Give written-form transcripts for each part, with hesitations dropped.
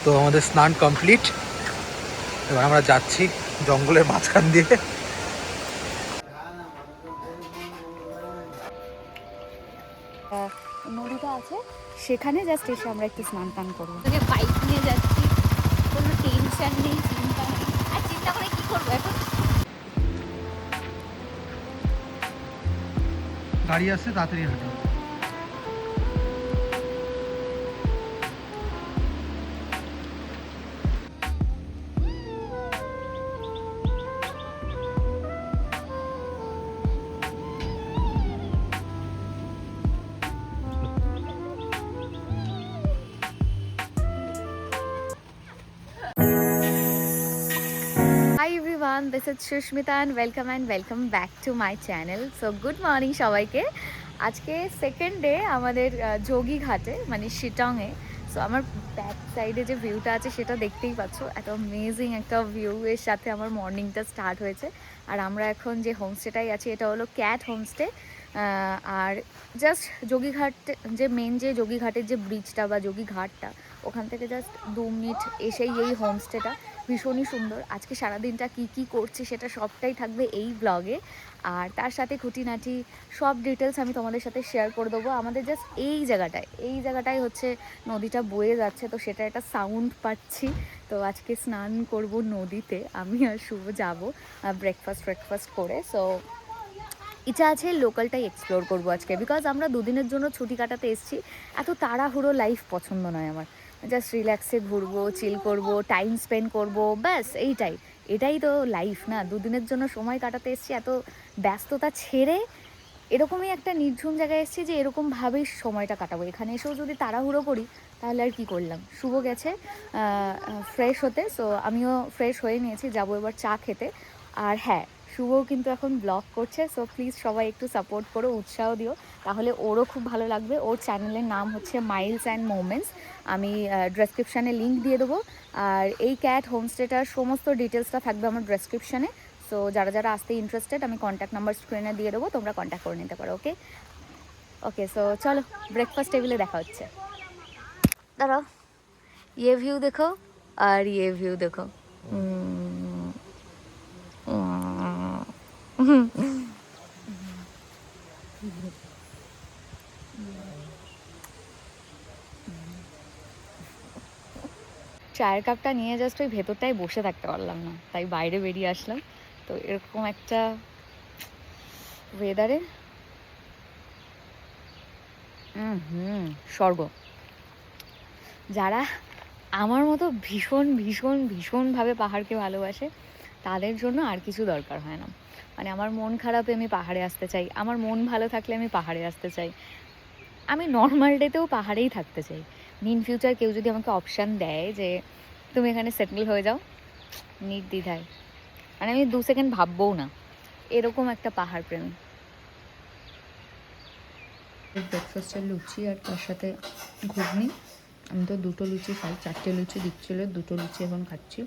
তো আমাদের স্নান কমপ্লিট, এবার আমরা যাচ্ছি জঙ্গলের মাঝখান দিয়ে। নদীটা আছে সেখানে জাস্ট এসে আমরা একটু স্নান টান করবো। বাইক নিয়ে যাচ্ছি, কোনো টেনশন নেই, চিন্তা নেই। আর চিন্তা করে কি করবো এখন? গাড়ি আসছে, তাড়াতাড়ি হাঁটো। Hi everyone, this is Shushmita and welcome back to my channel. So good morning সবাইকে। আজকে সেকেন্ড ডে আমাদের যোগীঘাটে, মানে শিটংয়ে। সো আমার ব্যাক সাইডে যে ভিউটা আছে সেটা দেখতেই পাচ্ছ, এত অ্যামেজিং একটা ভিউ এর সাথে আমার মর্নিংটা স্টার্ট হয়েছে। আর আমরা এখন যে হোমস্টেটাই আছি এটা হলো ক্যাট হোমস্টে। আর জাস্ট যোগীঘাট, যে মেন যে যোগীঘাটের যে ব্রিজটা বা যোগীঘাটটা, ওখান থেকে জাস্ট 2 মিনিট এসেই এই হোমস্টেটা। ভীষণই সুন্দর। আজকে সারাদিনটা কি করছি সেটা সবটাই থাকবে এই ব্লগে। আর তার সাথে খুঁটিনাটি সব ডিটেলস আমি তোমাদের সাথে শেয়ার করে দেবো। আমাদের জাস্ট এই জায়গাটায় হচ্ছে নদীটা বয়ে যাচ্ছে, তো সেটা একটা সাউন্ড পাচ্ছি। তো আজকে স্নান করব নদীতে, আমি আর শুভ যাবো ব্রেকফাস্ট করে। সো ইচ্ছা আছে লোকালটাই এক্সপ্লোর করবো আজকে, বিকজ আমরা দুদিনের জন্য ছুটি কাটাতে এসেছি। এত তাড়াহুড়ো লাইফ পছন্দ নয় আমার। জাস্ট রিল্যাক্সে ঘুরবো, চিল করব, টাইম স্পেন্ড করব, ব্যাস এটাই তো লাইফ না। দুদিনের জন্য সময় কাটাতে এসেছি, এত ব্যস্ততা ছেড়ে এরকমই একটা নির্ঝুম জায়গায় এসেছি যে এরকমভাবেই সময়টা কাটাবো। এখানে এসেও যদি তাড়াহুড়ো করি তাহলে আর কি করলাম। শুভ গেছে ফ্রেশ হতে, সো আমিও ফ্রেশ হয়ে নিয়েছি, যাবো এবার চা খেতে। আর হ্যাঁ, শুভও কিন্তু এখন ব্লগ করছে, সো প্লিজ সবাই একটু সাপোর্ট করো, উৎসাহ দিও, তাহলে ওরও খুব ভালো লাগবে। ওর চ্যানেলের নাম হচ্ছে মাইলস অ্যান্ড মোমেন্টস। আমি ডেসক্রিপশানে লিঙ্ক দিয়ে দেবো। আর এই ক্যাট হোমস্টেটার সমস্ত ডিটেলসটা থাকবে আমার ডেসক্রিপশানে। সো যারা আসতে ইন্টারেস্টেড, আমি কন্ট্যাক্ট নাম্বার স্ক্রিনে দিয়ে দেবো, তোমরা কন্ট্যাক্ট করে নিতে পারো। ওকে সো চলো, ব্রেকফাস্ট টেবিলে দেখা হচ্ছে। দাঁড়াও, ये व्यू देखो और ये व्यू देखो। চায়ের কাপটা নিয়ে জাস্ট ওই ভেতরটায় বসে থাকতে পারলাম না, তাই বাইরে বেরিয়ে আসলাম। তো এরকম একটা ওয়েদারে স্বর্গ। যারা আমার মতো ভীষণভাবে পাহাড়কে ভালোবাসে তাদের জন্য আর কিছু দরকার হয় না। মানে আমার মন খারাপে আমি পাহাড়ে আসতে চাই, আমার মন ভালো থাকলে আমি পাহাড়ে আসতে চাই, আমি নর্মাল ডেতেও পাহাড়েই থাকতে চাই। ইন ফিউচার কেউ যদি আমাকে অপশান দেয় যে তুমি এখানে সেটেল হয়ে যাও, নির্দ্বিধায়, মানে আমি 2 সেকেন্ড ভাববও না, এরকম একটা পাহাড় প্রেমী। ব্রেকফাস্টের লুচি আর তার সাথে ঘুগনি। আমি তো 2টো লুচি খাই, 4টে লুচি দিচ্ছিলো, 2টো লুচি এখন খাচ্ছি।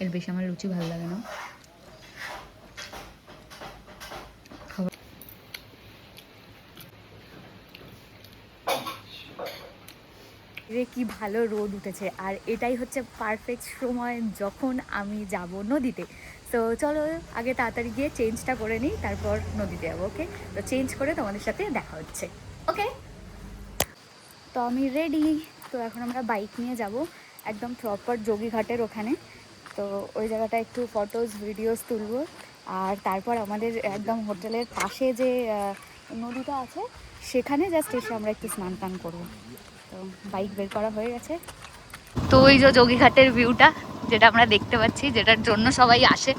এর বেশি আমার লুচি ভালো লাগে না। কি ভালো রোদ উঠেছে, আর এটাই হচ্ছে পারফেক্ট সময় যখন আমি যাব নদীতে। তো চলো আগে তাড়াতাড়ি গিয়ে চেঞ্জটা করে নিই, তারপর নদীতে যাবো। ওকে, তো চেঞ্জ করে তোমাদের সাথে দেখা হচ্ছে। ওকে, তো আমি রেডি। তো এখন আমরা বাইক নিয়ে যাব একদম প্রপার যোগীঘাটের ওখানে। তো ওই জায়গাটা একটু ফটোস ভিডিওস তুলব। আর তারপর আমাদের একদম হোটেলের পাশে যে নদীটা আছে সেখানে জাস্ট এসে আমরা একটু স্নান টান করবো। তো বাইক বের করা হয়ে গেছে। তো ওই যে যোগীঘাটের ভিউটা যেটা আমরা দেখতে পাচ্ছি, যেটার জন্য সবাই আসে।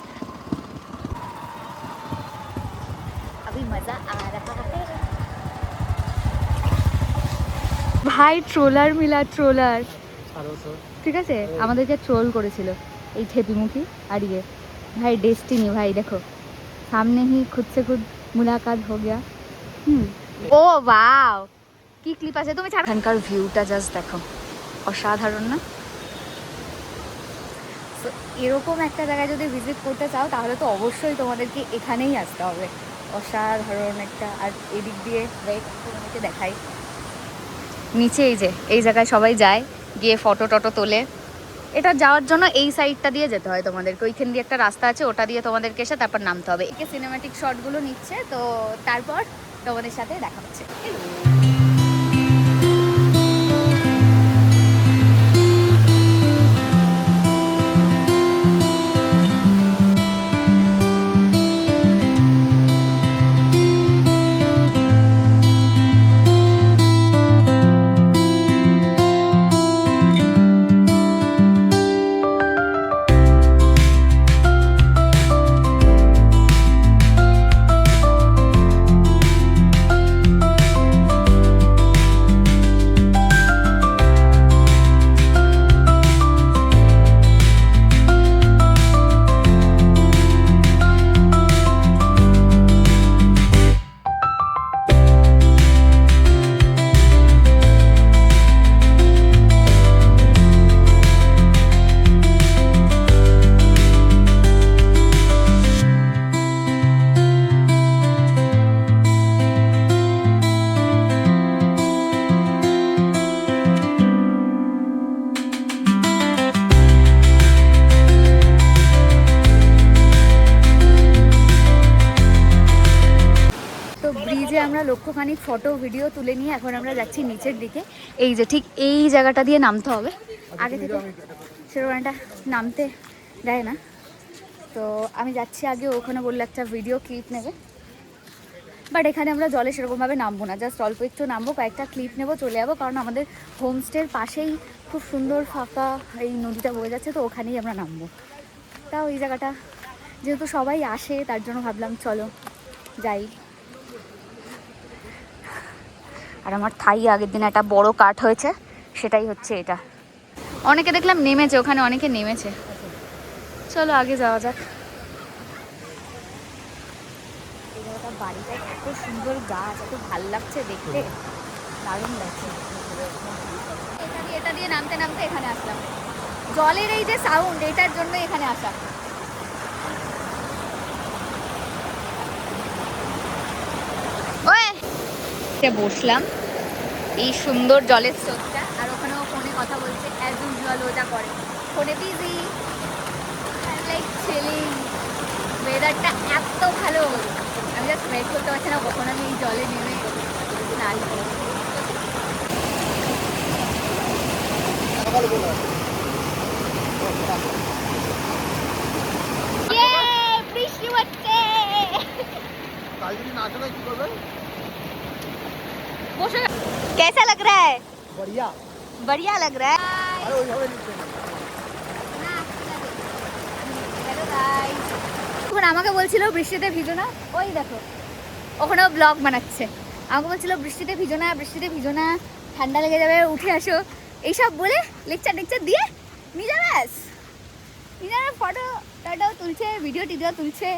अभी मजा आ रहा है ভাই। ট্রোলার মিলা, ট্রোলার, ঠিক আছে, আমাদেরকে ট্রোল করেছিল এই ঠেপিমুখী। আর ইয়ে ভাই ডেস্টিনি, ভাই দেখো সামনে হি খুদ সে খুদ মুলাকাত হো গয়া। ও ওয়াও, কি ক্লিপ আছে তুমি ছাড়। এখানকার ভিউটা জাস্ট দেখো, অসাধারণ না? তো এরকম একটা জায়গায় যদি ভিজিট করতে চাও তাহলে তো অবশ্যই তোমাদেরকে এখানেই আসতে হবে। অসাধারণ একটা। আর এদিক দিয়ে তোমাদেরকে দেখাই, নিচে এই যে এই জায়গায় সবাই যায়, গিয়ে ফটো টটো তোলে। এটা যাওয়ার জন্য এই সাইডটা দিয়ে যেতে হয় তোমাদেরকে, ওইখান দিয়ে একটা রাস্তা আছে, ওটা দিয়ে তোমাদেরকে এসে তারপর নামতে হবে। একে সিনেম্যাটিক শটগুলো নিচ্ছে, তো তারপর তোমাদের সাথে দেখা হচ্ছে। ব্রিজে আমরা লক্ষ্যখানিক ফটো ভিডিও তুলে নিয়ে এখন আমরা যাচ্ছি নিচের দিকে। এই যে ঠিক এই জায়গাটা দিয়ে নামতে হবে, আগে থেকে সেরকম একটা নামতে দেয় না। তো আমি যাচ্ছি আগে, ওখানে বললে একটা ভিডিও ক্লিপ নেবে, বাট এখানে আমরা জলে সেরকমভাবে নামবো না, জাস্ট অল্প একটু নামবো, কয়েকটা ক্লিপ নেবো, চলে যাবো। কারণ আমাদের হোমস্টের পাশেই খুব সুন্দর ফাঁকা এই নদীটা বয়ে যাচ্ছে, তো ওখানেই আমরা নামবো। তাও এই জায়গাটা যেহেতু সবাই আসে, তার জন্য ভাবলাম চলো যাই। আর আমার থাই আগের দিন একটা বড় কাঠ হয়েছে, সেটাই হচ্ছে এটা। অনেকে দেখলাম নেমেছে, ওখানে অনেকে নেমেছে। চলো আগে যাওয়া যাক। এই জায়গাটা বাড়িটা এত সুন্দর, গাছ এত ভাল লাগছে দেখতে, দারুণ লাগছে। এটা দিয়ে নামতে নামতে এখানে আসলাম। জলের এই যে সাউন্ড, এটার জন্য এখানে আসা। বসলাম এই সুন্দর জলের স্রোতটা, আর ওখানেও ফোনে কথা বলছে, অ্যাজ ইউজুয়াল ও যা করে, ফোনে বিজি। লাইক চিলিং, ওয়েদারটা এত ভালো, আমি জাস্ট ওয়েট করতে পারছি না কখন আমি এই জলে নেমে স্নান করব। বৃষ্টি হচ্ছে। कैसा लग रहा है? बढ़िया बढ़िया लग रहा है। এখন আমাকে বলছিল বৃষ্টিতে ভিজো না, ওই দেখো ওখানেও ব্লগ বানাচ্ছে। আমাকে বলছিল বৃষ্টিতে ভিজো না, বৃষ্টিতে ভিজো না, ঠান্ডা লেগে যাবে, উঠে আসো, এইসব বলে লেকচার টেকচার দিয়ে নিজে ব্যাস নিজের ফটো টটো তুলছে, ভিডিও টিডিও তুলছে।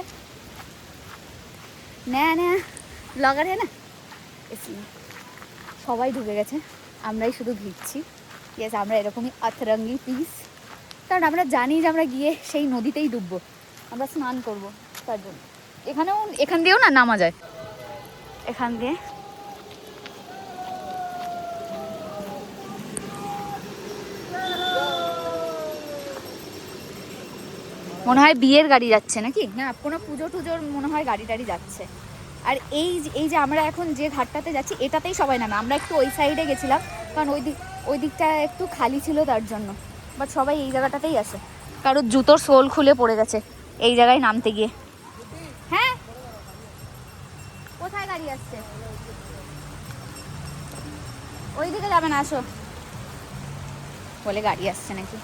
নয়া নয়া ব্লগার হ্যাঁ না, সবাই ঢুকে গেছে, আমরাই শুধু ভিজছি। ইয়েস, আমরা এরকমই আতরঙ্গি পিস, কারণ আমরা জানি যে আমরা গিয়ে সেই নদীতেই ডুববো, আমরা স্নান করবো, তার জন্য। এখান দিয়েও না নামা যায়, এখান দিয়ে। মনে হয় বিয়ের গাড়ি যাচ্ছে নাকি, না কোনো পুজো টুজোর মনে হয় গাড়ি টাড়ি যাচ্ছে। আর এই যে আমরা এখন যে ঘাটটাতে যাচ্ছি, এটাতেই সবাই নামে। আমরা একটু ওই সাইডে গেছিলাম, কারণ ওই দিকটা একটু খালি ছিল তার জন্য, বাট সবাই এই জায়গাটাতেই আসে। কারোর জুতোর সোল খুলে পড়ে গেছে এই জায়গায় নামতে গিয়ে। হ্যাঁ, কোথায় গাড়ি আসছে? ওই দিকে যাবে না, আসো বলে গাড়ি আসছে নাকি।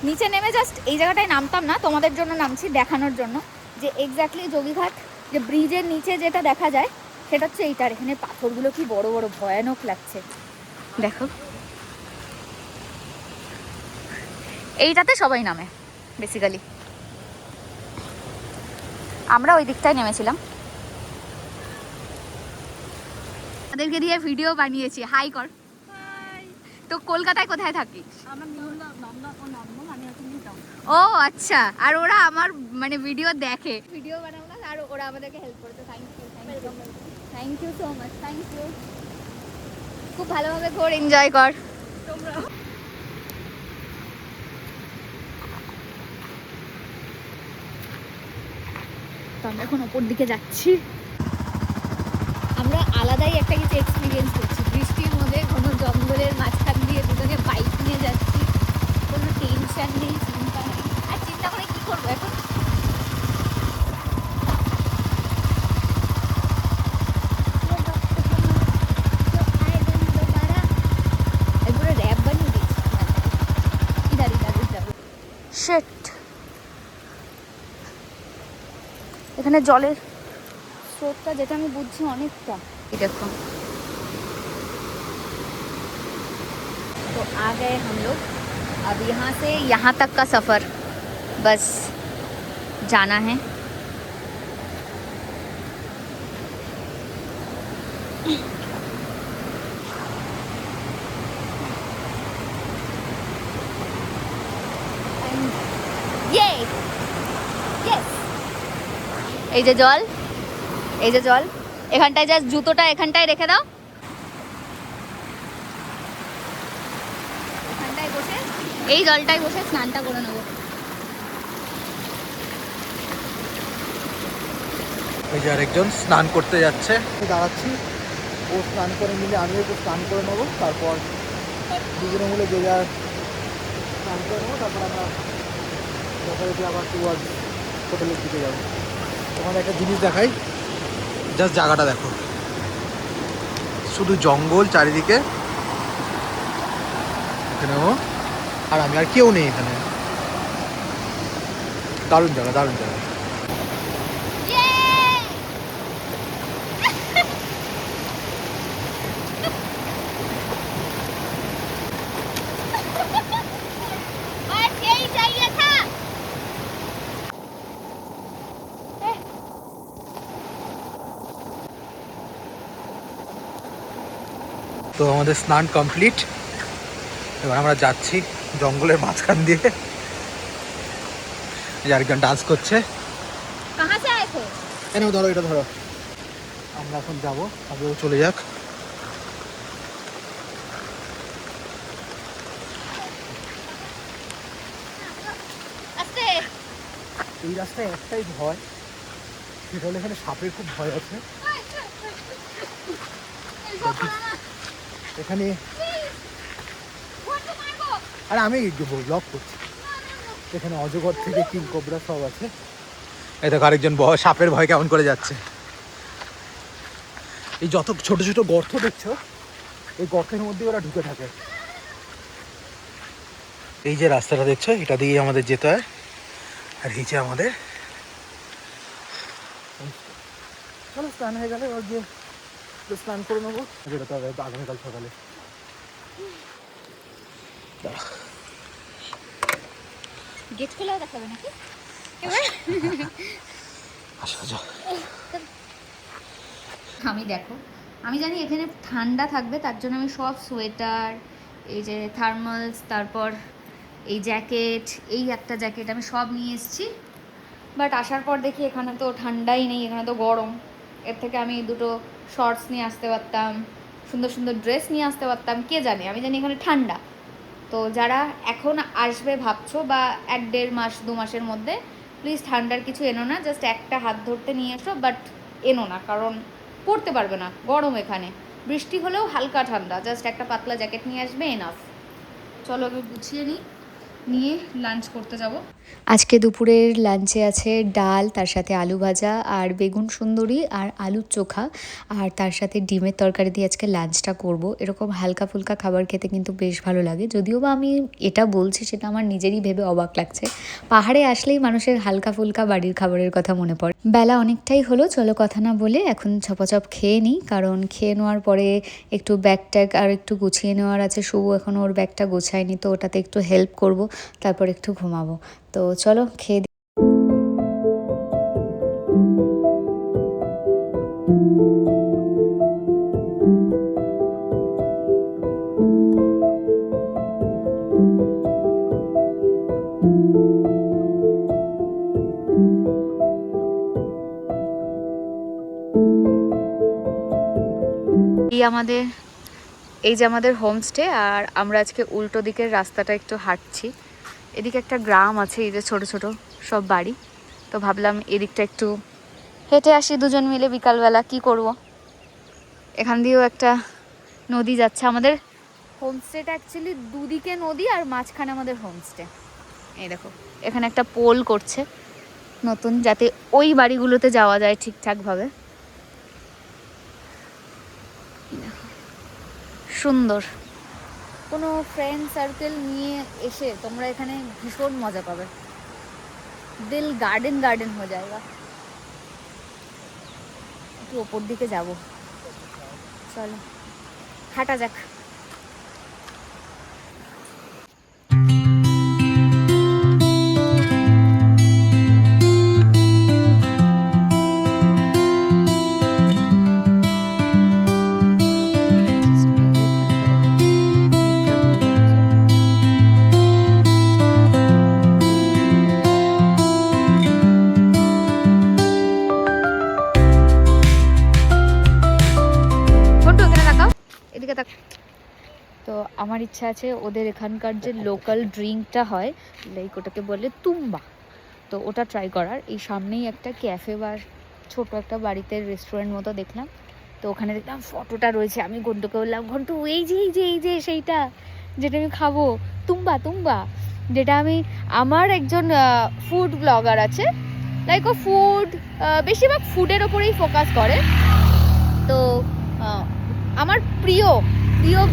নিচে নেমে জাস্ট এই জায়গাটায় নামতাম না, তোমাদের জন্য নামছি, দেখানোর জন্য যে এক্স্যাক্টলি যোগীঘাট যে ব্রিজের নিচে যেটা দেখা যায় সেটা হচ্ছে এইটার। এখানে পাথরগুলো কি বড় বড়, ভয়ানক লাগছে দেখো। এইটাতে সবাই নামে বেসিক্যালি। আমরা ওই দিকটায় নেমেছিলাম, তাদেরকে দিয়ে ভিডিও বানিয়েছি। হাই কর। তো কলকাতায় কোথায় থাকিস? ও আচ্ছা, আর ওরা আমার মানে ভিডিও দেখে, ভিডিও বানাবো না, আর ওরা আমাদেরকে হেল্প করেছে। Thank you thank you so much, thank you. খুব ভালোভাবে ঘোর, এনজয় কর। তো আমরা এখন ওপর দিকে যাচ্ছি। আমরা আলাদাই একটা কিছু এক্সপিরিয়েন্স করছি, বৃষ্টির মধ্যে কোনো জঙ্গলের মাঝখান দিয়ে দুজনে বাইক নিয়ে যাচ্ছি, কোনো টেনশন নেই, চিন্তা নেই। আর চিন্তা করে কী করবো এখন? পুরো র্যাপ বানিয়ে দিচ্ছি। ইধার ইধার ইধার শেট। এখানে জলের স্রোতটা যেটা আমি বুঝছি অনেকটা। देखो तो आ गए हम लोग। अब यहाँ से यहाँ तक का सफ़र बस जाना है। ये यस এই যে জল, এই যে জল, এখানটায় জাস্ট জুতোটা এখানটায় রেখে দাও, এখানটায় বসে এই জলটায় বসে স্নানটা করে নেবো। এই যে আরেকজন স্নান করতে যাচ্ছে, দাঁড়াচ্ছি, ও স্নান করে নিলে আমিও একটু স্নান করে নেবো, তারপর দুজনে মিলে যে যার স্নান করে নেবো, তারপর আমরা যথারীতি আবার টুয়ার্ড হোটেলের দিকে যাবো। তোমাদের একটা জিনিস দেখাই, জাস্ট জায়গাটা দেখো, শুধু জঙ্গল চারিদিকে, এখানেও আর আমি আর কেউ নেই এখানে। দারুণ জায়গা, দারুণ জায়গা। তো আমাদের স্নান কমপ্লিট, এবার আমরা যাচ্ছি জঙ্গলের মাঝখান দিয়ে। আরেকজন ডান্স করছে। কেন ধরো, এটা ধরো, আমরা এখন যাবো, আগেও চলে যাক। এই রাস্তায় একটাই ভয়, সেটা হলো এখানে সাপের খুব ভয় আছে এখানে। আর আমি ব্লগ করছি, এখানে অজগর থেকে কিং কোবরা সব আছে। এই দেখো আরেকজন সাপের ভয় কেমন করে যাচ্ছে। এই যত ছোট ছোট গর্ত দেখছো, এই গর্তের মধ্যে ওরা ঢুকে থাকে। এই যে রাস্তাটা দেখছো, এটা দিয়ে আমাদের যেতে হয়। আর এই যে আমাদের, চলো স্নান হয়ে গেলে এবার গিয়ে স্নান করে নেবো, যেটা তো হবে আগামীকাল সকালে। গেট খোলা দেখাবে নাকি? আমি দেখো, আমি জানি এখানে ঠান্ডা থাকবে, তার জন্য আমি সব সোয়েটার, এই যে থার্মালস, তারপর এই জ্যাকেট, এই একটা জ্যাকেট আমি সব নিয়ে এসেছি। বাট আসার পর দেখি এখানে তো ঠান্ডাই নেই, এখানে তো গরম। এর থেকে আমি দুটো শর্টস নিয়ে আসতে পারতাম, সুন্দর সুন্দর ড্রেস নিয়ে আসতে পারতাম, কে জানে। আমি জানি এখানে ঠান্ডা। তো যারা এখন আসবে ভাবছো, বা 1-1.5 মাস 2 মাসের মধ্যে, প্লিজ ঠান্ডার কিছু এনো না, জাস্ট একটা হাত ধরতে নিয়ে এসো, বাট এনো না, কারণ পড়তে পারবে না, গরম। এখানে বৃষ্টি হলেও হালকা ঠান্ডা, জাস্ট একটা পাতলা জ্যাকেট নিয়ে আসবে, এনাফ। চলো আমি গুছিয়ে নিয়ে লাঞ্চ করতে যাব। আজকে দুপুরের লাঞ্চে আছে ডাল, তার সাথে আলু ভাজা আর বেগুন সুন্দরী আর আলুর চোখা, আর তার সাথে ডিমের তরকারি দিয়ে আজকে লাঞ্চটা করব। এরকম হালকা ফুলকা খাবার খেতে কিন্তু বেশ ভালো লাগে, যদিও বা আমি এটা বলছি সেটা আমার নিজেরই ভেবে অবাক লাগছে। পাহাড়ে আসলেই মানুষের হালকা ফুলকা বাড়ির খাবারের কথা মনে পড়ে। বেলা অনেকটাই হলো, চলো কথা না বলে এখন চপাচপ খেয়ে নিই, কারণ খেয়ে নেওয়ার পরে একটু ব্যাগ ট্যাগ আর একটু গুছিয়ে নেওয়ার আছে। শুভ এখন ওর ব্যাগটা গোছায়নি, তো ওটাতে একটু হেল্প করব, তারপর একটু ঘুমাবো। তো চলো খেয়ে এই যে আমাদের হোমস্টে, আর আমরা আজকে উল্টো দিকের রাস্তাটা একটু হাঁটছি। এদিকে একটা গ্রাম আছে, এই যে ছোট ছোট সব বাড়ি, তো ভাবলাম এদিকটা একটু হেঁটে আসি দুজন মিলে বিকালবেলা, কি করব। এখান দিয়েও একটা নদী যাচ্ছে। আমাদের হোমস্টেটা অ্যাকচুয়ালি দুদিকে নদী আর মাঝখানে আমাদের হোমস্টে। এই দেখো এখানে একটা পোল করছে নতুন, যাতে ওই বাড়িগুলোতে যাওয়া যায় ঠিকঠাকভাবে। সুন্দর। কোনো ফ্রেন্ড সার্কেল নিয়ে এসে তোমরা এখানে ভীষণ মজা পাবে। দিল গার্ডেন গার্ডেন হয়ে যায়গা। একটু ওপর দিকে যাব, চলো হাঁটা যাক। এদিকে তাক। তো আমার ইচ্ছা আছে ওদের এখানকার যে লোকাল ড্রিঙ্কটা হয়, লাইক ওটাকে বলে তুম্বা, তো ওটা ট্রাই করার। এই সামনেই একটা ক্যাফে বা ছোট একটা বাড়িতে রেস্টুরেন্ট মতো দেখলাম, তো ওখানে দেখলাম ফটোটা রয়েছে। আমি ঘন্টুকে বললাম, ঘন্টু এই যে সেইটা যেটা আমি খাবো, তুম্বা তুম্বা, যেটা আমি, আমার একজন ফুড ব্লগার আছে, লাইক ও ফুড, বেশিরভাগ ফুডের ওপরেই ফোকাস করে। তো আমার প্রিয়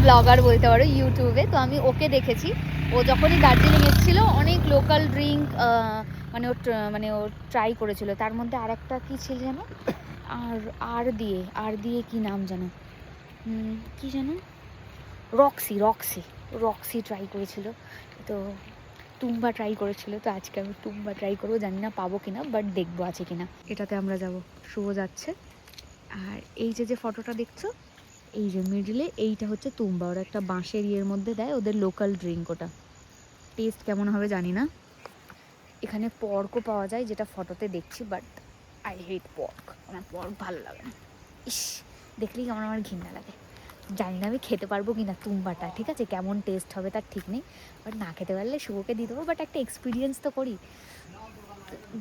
ব্লগার বলতে পারো ইউটিউবে। তো আমি ওকে দেখেছি, ও যখনই দার্জিলিং এসেছিলো অনেক লোকাল ড্রিঙ্ক মানে ও ট্রাই করেছিল। তার মধ্যে আর একটা কী ছিল যেন, আর দিয়ে কি নাম জানো, কি যেন, রক্সি ট্রাই করেছিল। তো তুম্বা ট্রাই করেছিল। তো আজকে আমি তুম্বা ট্রাই করবো, জানি না পাবো কিনা, বাট দেখবো আছে কিনা। এটাতে আমরা যাব। শুভ যাচ্ছে। আর এই যে ফটোটা দেখছো, এই যে মিডলে এইটা হচ্ছে তুম্বা। ওরা একটা বাঁশের ইয়ের মধ্যে দেয়, ওদের লোকাল ড্রিঙ্ক। ওটা টেস্ট কেমন হবে জানি না। এখানে পর্কও পাওয়া যায়, যেটা ফটোতে দেখছি, বাট আই হেট পর্ক। আমার পর্ক ভালো লাগে না। ইস, দেখলেই আমার ঘৃণা লাগে। জানি না আমি খেতে পারবো কিনা তুম্বাটা, ঠিক আছে, কেমন টেস্ট হবে তার ঠিক নেই, বাট না খেতে পারলে শুভকে দিয়ে দেবো। বাট একটা এক্সপিরিয়েন্স তো করি,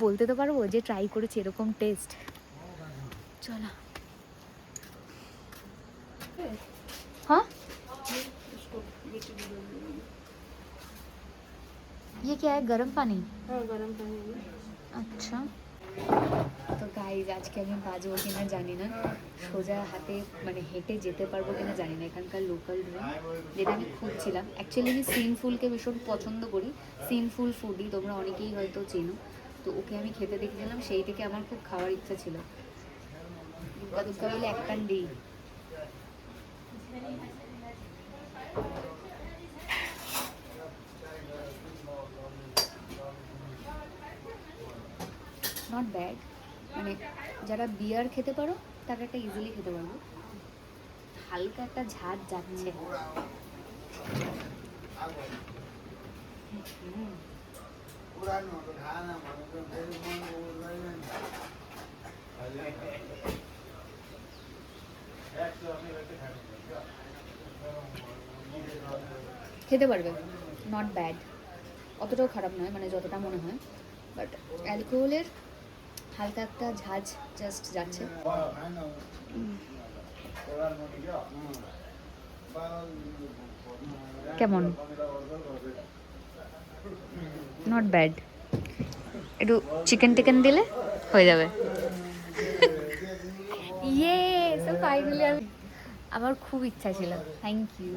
বলতে তো পারবো যে ট্রাই করেছি এরকম টেস্ট। চলো। हाँ ये क्या है, गरम पानी? हाँ गरम पानी। अच्छा। তো গাইজ আজকে আমি বাজবো কিনা জানি না, সোজা হাতে মানে হেঁটে যেতে পারবো কিনা জানি না। এখানকার লোকাল ড্রিঙ্ক যেটা আমি খুঁজছিলাম, অ্যাকচুয়ালি আমি সিনফুলকে ভীষণ পছন্দ করি। সিনফুল ফুডি তোমরা অনেকেই হয়তো চেনো। তো ওকে আমি খেতে দেখেছিলাম, সেই থেকে আমার খুব খাওয়ার ইচ্ছা ছিল। দুর্গা দুর্গা বলে এক কান দিই। নট ব্যাড, মানে যারা বিয়ার খেতে পারো তারা একটা ইজিলি খেতে পারবো। হালকা একটা ঝাঁজ যাচ্ছে। খেতে পারবে, নট ব্যাড, অতটাও খারাপ নয়, মানে যতটা মনে হয়। বাট অ্যালকোহলের হালকা একটা ঝাঁজ জাস্ট যাচ্ছে। কেমন, নট ব্যাড। একটু চিকেন টিকেন দিলে হয়ে যাবে। ইয়ে সো ফাইনালি আমার খুব ইচ্ছা ছিল, থ্যাংক ইউ।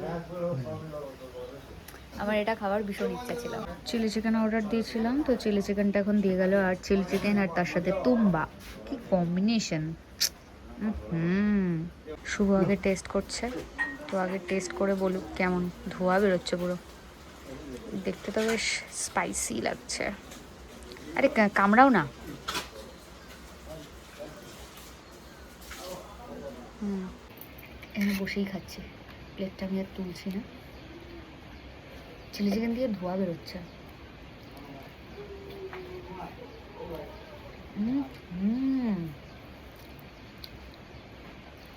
আমার এটা খাবার ভীষণ ইচ্ছা ছিল। চিলি চিকেন অর্ডার দিয়েছিলাম, তো চিলি চিকেনটা এখন দিয়ে গেল। আর চিলি চিকেন আর তার সাথে তুম্বা, কি কম্বিনেশন। শুভ আগে টেস্ট করছে, তো আগে টেস্ট করে বলুক কেমন। ধোয়া বেরোচ্ছে পুরো, দেখতে তো বেশ স্পাইসি লাগছে। আরে কামড়াও না। এখানে বসেই খাচ্ছি, প্লেটটা আমি আর তুলছি না। চিলি চিকেন দিয়ে ধোয়া বেরোচ্ছে।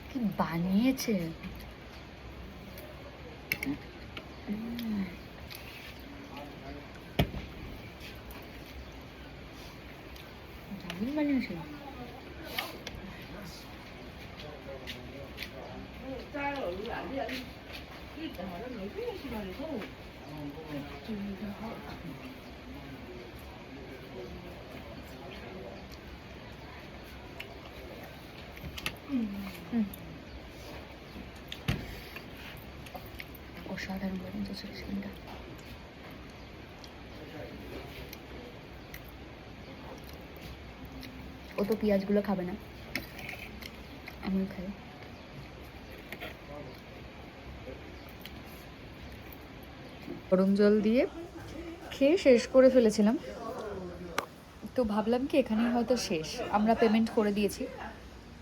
কি বানিয়েছে, দারুণ বানিয়েছে। অসাধারণ গরম চলছে চিকেনটা। ও তো পেঁয়াজগুলো খাবে না, আমি খাই। গরম জল দিয়ে খেয়ে শেষ করে ফেলেছিলাম, তো ভাবলাম কি এখানেই হয়তো শেষ, আমরা পেমেন্ট করে দিয়েছি।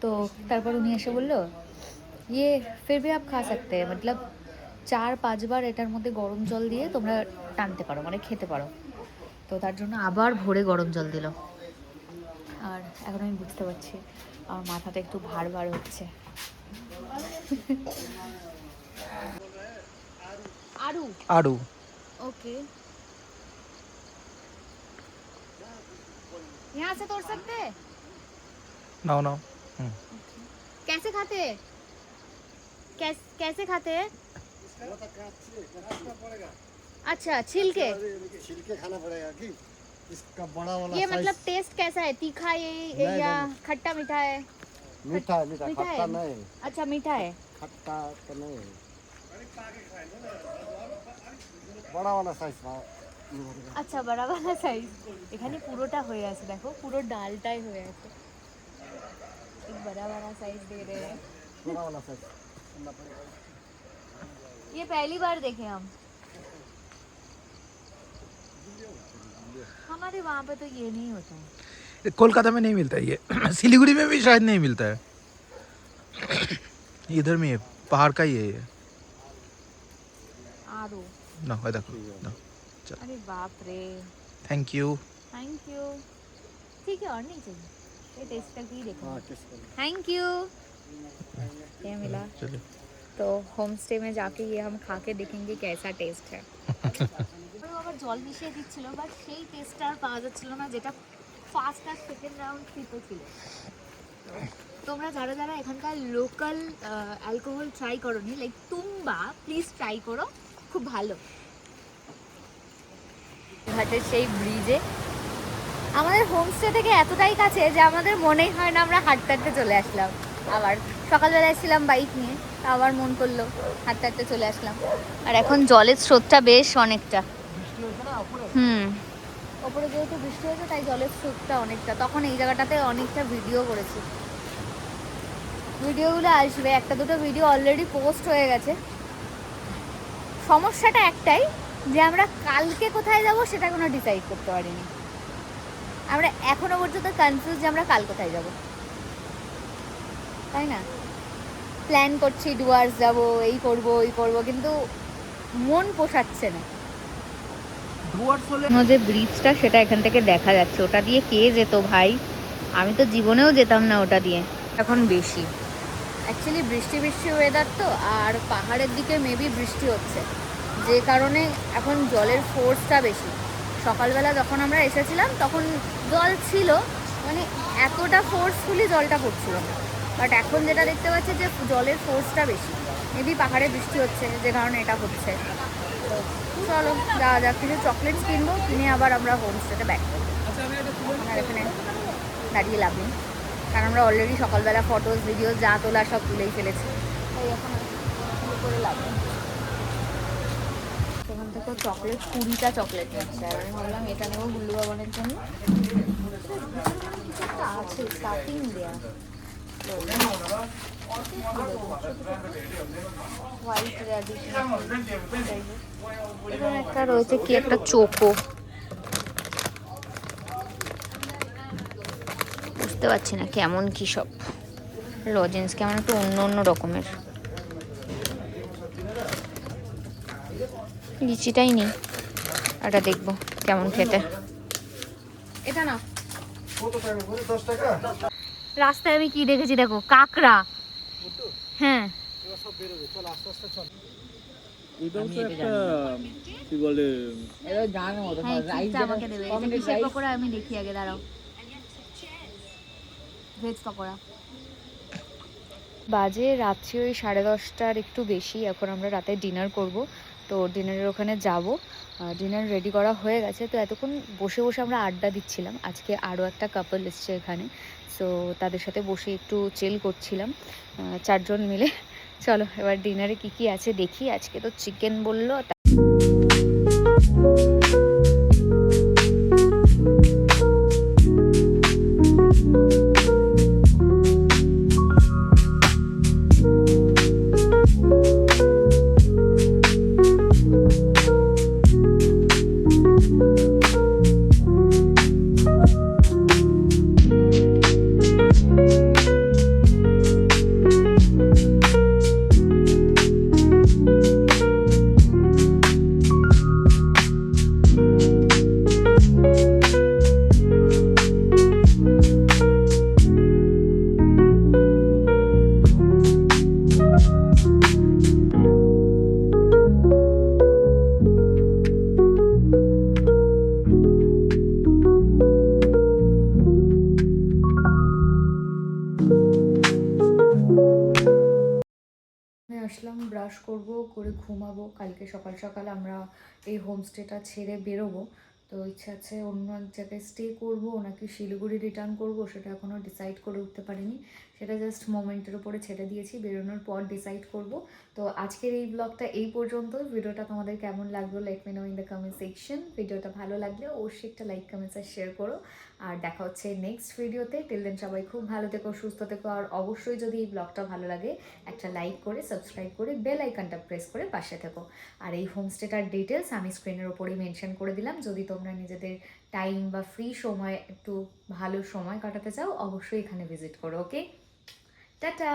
তো তারপর উনি এসে বললো ইয়ে ফির ভি আপ খা সকতে হ্যায়, মতলব 4-5 বার এটার মধ্যে গরম জল দিয়ে তোমরা টানতে পারো, মানে খেতে পারো। তো তার জন্য আবার ভরে গরম জল দিল। আর এখন আমি বুঝতে পারছি আমার মাথাটা একটু ভার ভার হচ্ছে। आड़ू आड़ू ओके, यहाँ से तोड़ सकते हैं? नाउ नाउ कैसे खाते हैं? कैसे खाते हैं? अच्छा छिलके खाना पड़ेगा कि इसका बड़ा वाला ये साइज। मतलब टेस्ट कैसा है, तीखा है या खट्टा मीठा है? मीठा है, मीठा मीठा खट्टा है? नहीं, अच्छा मीठा है। खट्टा तो नहीं है। बड़ा वाला साइज था। আচ্ছা বড় वाला সাইজ। এখানে পুরোটা হয়ে আছে, দেখো পুরো ডালটাই হয়ে আছে। एक बड़ा वाला साइज दे रहे हैं। बड़ा वाला साइज करना पड़ेगा। ये पहली बार देखे हम, हमारे वहाँ पे तो ये नहीं होता है। कोलकाता में नहीं मिलता है ये, सिलीगुड़ी में भी शायद नहीं मिलता है, इधर में है, पहाड़ का ही है ये। आड़ू, ना है देखो ना, अरे बाप रे, थैंक यू। Thank you. ठीक है और नहीं चाहिए, ये टेस्ट करके ही देखो। हाँ टेस्ट करो। Thank you. क्या मिला? चलिए तो होम स्टे में जाके ये हम खा के देखेंगे कैसा टेस्ट है। আবার জল মিশিয়ে দিচ্ছিল, বাট সেই টেস্টটা আর পাওয়া যাচ্ছিল না যেটা ফার্স্ট আর সেকেন্ড রাউন্ড ট্রিপে ছিল। তোমরা যারা যারা এখানকার লোকাল অ্যালকোহল ট্রাই করোনি, লাইক তুম্বা, প্লিজ ট্রাই করো, খুব ভালো। ঘাটের সেই ব্রিজে আমাদের হোমস্টে থেকে এতটাই কাছে যে আমাদের মনেই হয় না আমরা হাঁটতে হাঁটতে চলে আসলাম। আবার সকালবেলা এসেছিলাম বাইক নিয়ে, আবার মন করলো হাঁটতে হাঁটতে চলে আসলাম। আর এখন জলের স্রোতটা বেশ অনেকটা, ওপরে যেহেতু বৃষ্টি হয়েছে তাই জলের স্রোতটা অনেকটা। তখন এই জায়গাটাতে অনেকটা ভিডিও করেছি, ভিডিওগুলো আসবে, একটা দুটো ভিডিও অলরেডি পোস্ট হয়ে গেছে। সমস্যাটা একটাই যে আমরা কালকে কোথায় যাব সেটা কোনো ডিসাইড করতে পারিনি। আমরা এখনো পর্যন্ত কনফিউজ যে আমরা কাল কোথায় যাব, তাই না? প্ল্যান করছি ডুয়ার্স যাব, এই করব ওই করব, কিন্তু মন পোষাচ্ছে না। যে ব্রিজটা সেটা এখান থেকে দেখা যাচ্ছে, ওটা দিয়ে কে যেত ভাই? আমি তো জীবনেও যেতাম না ওটা দিয়ে। এখন বেশি অ্যাকচুয়ালি বৃষ্টি বৃষ্টি ওয়েদার তো, আর পাহাড়ের দিকে মেবি বৃষ্টি হচ্ছে, যে কারণে এখন জলের ফোর্সটা বেশি। সকালবেলা যখন আমরা এসেছিলাম তখন জল ছিল, মানে এতটা ফোর্সফুলি জলটা পড়ছিল না, বাট এখন যেটা দেখতে পাচ্ছি যে জলের ফোর্সটা বেশি, মেবি পাহাড়ে বৃষ্টি হচ্ছে যে কারণে এটা হচ্ছে। তো চলো যাওয়া যাক, কিছু চকলেটস কিনবো, কিনে আবার আমরা হোমস্টেতে ব্যাক করবো। আর এখানে দাঁড়িয়ে লাভ নেই, কারণ আমরা অলরেডি সকালবেলা ফটোস ভিডিওস যা তোলা সব তুলেই ফেলেছি, তাই এখন করে লাভ নেই। সেখান থেকে চকলেট 20টা চকলেট নিচ্ছে, আর আমি ভাবলাম এটা নেবো গুল্লু বাবানের জন্য। কিছু একটা আছে স্টাফিং দেওয়া, হোয়াইট র্যাডিশ, এখানে একটা রয়েছে কি একটা চোকো, বুঝতে পারছি না কেমন কি সব লজেন্স, কেমন একটু অন্য অন্য রকমের। লিচিটাই নেই, এটা দেখবো কেমন খেতে। এটা না, রাস্তায় আমি কি দেখেছি দেখো, কাকড়া। হ্যাঁ এটাও তো একটা কি বলে, এটা জানো তো হ্যাঁ, রাইস চিপটা আমাকে দেবে। এটা কিসের পকোড়া আমি দেখি আগে, দাঁড়াও। ভেজ পকোড়া। বাজে রাত্রি ওই 10:30টার একটু বেশি। এখন আমরা রাতে ডিনার করব, তো ডিনারের ওখানে যাব। ডিনার রেডি করা হয়ে গেছে, তো এতক্ষণ বসে বসে আমরা আড্ডা দিচ্ছিলাম। আজকে আরও একটা কাপল এসছে এখানে, সো তাদের সাথে বসে একটু চিল করছিলাম 4 জন মিলে। চলো এবার ডিনারে কি কি আছে দেখি। আজকে তো চিকেন বললো। আসলাম, ব্রাশ করব, করে ঘুমাবো। কালকে সকাল সকাল আমরা এই হোমস্টেটা ছেড়ে বেরোবো। তো ইচ্ছা আছে অন্য এক জায়গায় স্টে করবো নাকি শিলিগুড়ি রিটার্ন করব, সেটা এখনও ডিসাইড করে উঠতে পারিনি। সেটা জাস্ট মোমেন্টের উপরে ছেড়ে দিয়েছি, বেরোনোর পর ডিসাইড করব। তো আজকের এই ব্লগটা এই পর্যন্ত। ভিডিওটা তোমাদের কেমন লাগলো let me no in the comment section. ভিডিওটা ভালো লাগলে অবশ্যই একটা লাইক কমেন্টস আর শেয়ার করো। আর দেখা হচ্ছে নেক্সট ভিডিওতে। টিল দেন সবাই খুব ভালো থেকো, সুস্থ থেকো। আর অবশ্যই যদি এই ব্লগটা ভালো লাগে একটা লাইক করে, সাবস্ক্রাইব করে, বেল আইকনটা প্রেস করে পাশে থেকো। আর এই হোমস্টেটার ডিটেলস আমি স্ক্রিনের ওপরেই মেনশন করে দিলাম। যদি তোমরা নিজেদের টাইম বা ফ্রি সময় একটু ভালো সময় কাটাতে চাও, অবশ্যই এখানে ভিজিট করো। ওকে, টাটা।